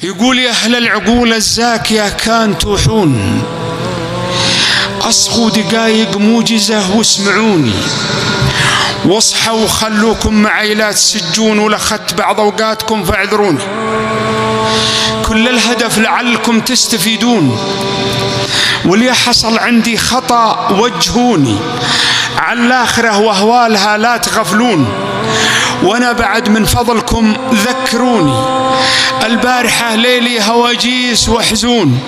يقول يا أهل العقول الزاكية كان توحون، أصغوا دقايق موجزة واسمعوني، واصحوا وخلوكم معي لا تسجون، ولخت بعض أوقاتكم فاعذروني. كل الهدف لعلكم تستفيدون، واللي حصل عندي خطأ وجهوني، على الآخرة وأهوالها لا تغفلون، وأنا بعد من فضلكم ذكروني. البارحة ليلي هواجيس وحزون،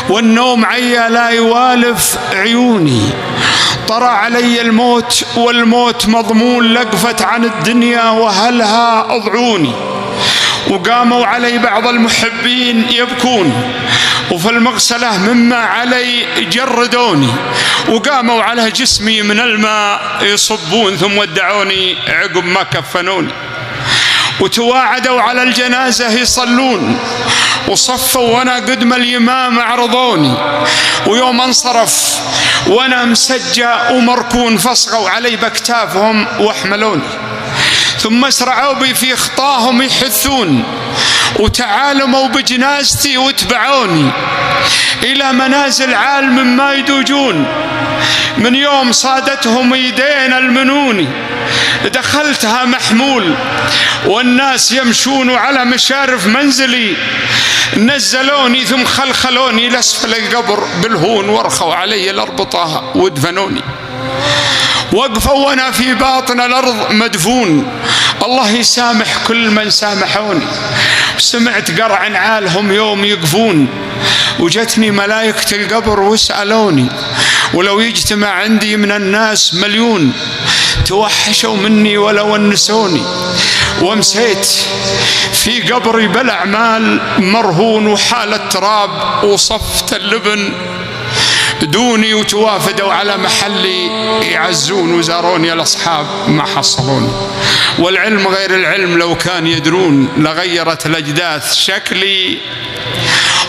والنوم عيا لا يوالف عيوني، طرى علي الموت والموت مضمون، لقفت عن الدنيا وهلها أضعوني. وقاموا علي بعض المحبين يبكون، وفي المغسلة مما علي جردوني، وقاموا على جسمي من الماء يصبون، ثم ودعوني عقب ما كفنوني. وتواعدوا على الجنازة يصلون، وصفوا وانا قدم الإمام عرضوني، ويوم انصرف وانا مسجى ومركون، فصغوا علي باكتافهم واحملوني. ثم اسرعوا بي في خطاهم يحثون، وتعالموا بجنازتي واتبعوني إلى منازل عالم ما يدوجون. من يوم صادتهم يدين المنوني، دخلتها محمول والناس يمشون، على مشارف منزلي نزلوني، ثم خلخلوني لأسفل القبر بالهون، ورخوا علي الأربطة ودفنوني. وقفوا وانا في باطن الأرض مدفون، الله يسامح كل من سامحوني. سمعت قرع نعالهم يوم يقفون، وجتني ملائكة القبر وسألوني، ولو يجتمع عندي من الناس مليون توحشوا مني ولو ونسوني. ومسيت في قبري بالأعمال مرهون، وحالة تراب وصفت اللبن دوني، وتوافدوا على محلي يعزون، وزاروني الأصحاب ما حصلوني. والعلم غير العلم لو كان يدرون، لغيرت الأجداث شكلي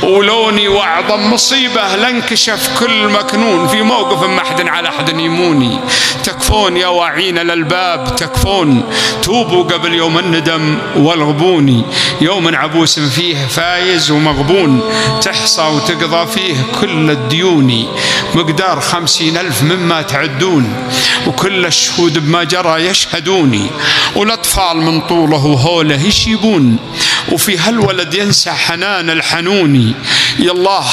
ولوني. وأعظم مصيبة لانكشف كل مكنون، في موقف ما أحد على أحد يموني. تكفون يا واعين للباب تكفون، توبوا قبل يوم الندم والغبوني. يوم عبوس فيه فايز ومغبون، تحصى وتقضى فيه كل الديون. مقدار 50,000 مما تعدون، وكل الشهود بما جرى يشهدوني. والأطفال من طوله وهوله يشيبون، وفي هالولد ينسى حنان الحنوني. يا الله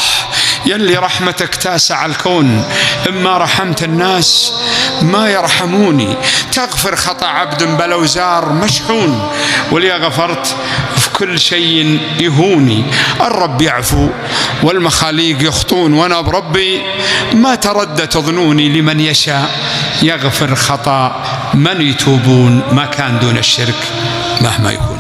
يلي رحمتك تاسع الكون، إما رحمت الناس ما يرحموني. تغفر خطأ عبد بلوزار مشحون، ولي غفرت في كل شيء يهوني. الرب يعفو والمخاليق يخطون، وانا بربي ما تردت ظنوني. لمن يشاء يغفر خطأ من يتوبون، ما كان دون الشرك مهما يكون.